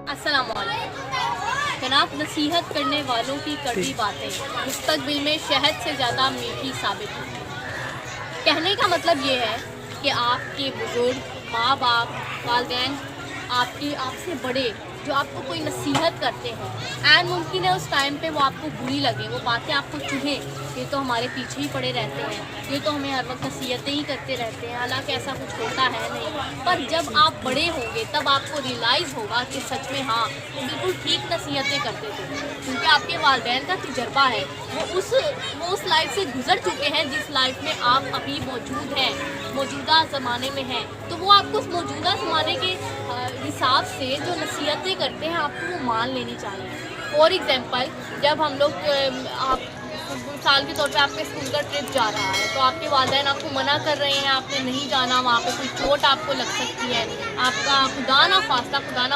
अस्सलाम वालेकुम। जनाब, नसीहत करने वालों की कड़वी बातें मुस्तकबिल में शहद से ज़्यादा मीठी साबित होती हैं। कहने का मतलब ये है कि आपके बुज़ुर्ग, माँ बाप, वालिदैन, आपसे बड़े जो आपको कोई नसीहत करते हैं, एंड मुमकिन है उस टाइम पे वो आपको बुरी लगे, वो बातें आपको चुभें, ये तो हमारे पीछे ही पड़े रहते हैं, ये तो हमें हर वक्त नसीहतें ही करते रहते हैं, हालांकि ऐसा कुछ होता है नहीं। पर जब आप बड़े होंगे तब आपको रियलाइज़ होगा कि सच में हाँ, वो बिल्कुल ठीक नसीहतें करते थे, क्योंकि आपके वालिदैन का तजर्बा है, वो उस लाइफ से गुजर चुके हैं जिस लाइफ में आप अभी मौजूद हैं, मौजूदा ज़माने में हैं। तो वो आपको उस मौजूदा ज़माने के हिसाब से जो नसीहतें करते हैं आपको वो मान लेनी चाहिए। फॉर एग्ज़ाम्पल, जब हम लोग आप साल के तौर पे आपके स्कूल का ट्रिप जा रहा है, तो आपके वालिदैन आपको मना कर रहे हैं, आपने नहीं जाना, वहाँ पे कोई चोट आपको लग सकती है, आपका खुदा ना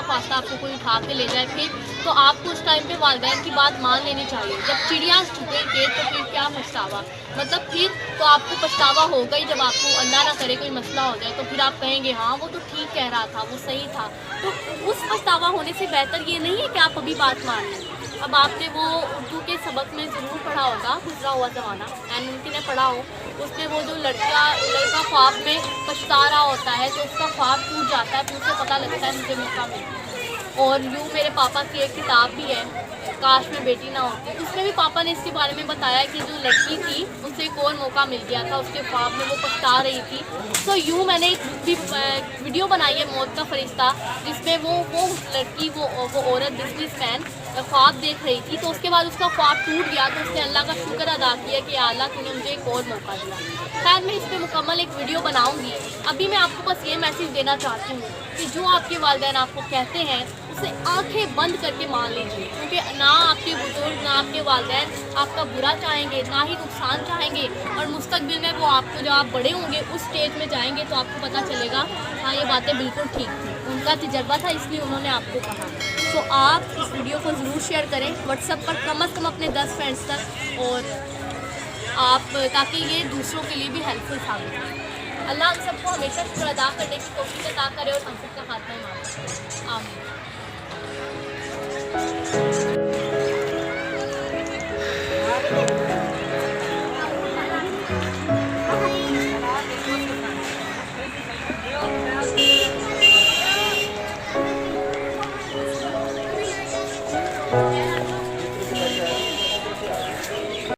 खास्ता आपको कोई उठा के ले जाए, फिर तो आपको उस टाइम पे वालिदैन की बात मान लेनी चाहिए। जब चिड़िया छुपें खेत तो फिर क्या पछतावा, मतलब फिर तो आपको पछतावा होगा ही। जब आपको अल्लाह ना करे कोई मसला हो जाए तो फिर आप कहेंगे हाँ वो तो ठीक कह रहा था, वो सही था। तो उस पछतावा होने से बेहतर ये नहीं है कि आप अभी बात मान लें। अब आपने वो उर्दू के सबक में ज़रूर पढ़ा होगा, गुजरा हुआ ज़माना, एंड मुमकिन है पढ़ा हो, उसमें वो जो लड़का ख्वाब में पछता रहा होता है तो उसका ख्वाब टूट जाता है, फिर उसे पता लगता है मुझे मौका मिल गया। और यूँ मेरे पापा की एक किताब भी है, काश में बेटी ना होती, उसमें भी पापा ने इसके बारे में बताया कि जो लड़की थी उसे एक और मौका मिल गया था, उसके ख्वाब में वो पछता रही थी। तो यूँ मैंने एक भी वीडियो बनाई है, मौत का फरिश्ता, जिसमें वो लड़की वो औरत बिजनेसमैन ख्वाब देख रही थी, तो उसके बाद उसका ख्वाब टूट गया, तो उसने अल्लाह का शुक्र अदा किया कि अल्लाह तूने मुझे एक और मौका दिया। खैर, मैं इस पर मुकम्मल एक वीडियो बनाऊंगी। अभी मैं आपको बस ये मैसेज देना चाहती हूँ कि जो आपके वालिदैन आपको कहते हैं उसे आंखें बंद करके मान लीजिए, क्योंकि ना आपके बुजुर्ग ना आपके वालिदैन आपका बुरा चाहेंगे, ना ही नुकसान चाहेंगे। और मुस्तकबिल में वो आपको, जब आप बड़े होंगे उस स्टेज में जाएंगे तो आपको पता चलेगा हाँ ये बातें बिल्कुल ठीक थी, उनका तजर्बा था इसलिए उन्होंने आपको कहा। तो आप इस वीडियो को ज़रूर शेयर करें व्हाट्सएप पर, कम से कम अपने 10 फ्रेंड्स तक, और आप ताकि ये दूसरों के लिए भी हेल्पफुल साबित हो। अल्लाह हम सबको हमेशा शुक्र अदा करने की कोशिश अदा करे और हम सबका खात्मा मांगे। आमीन।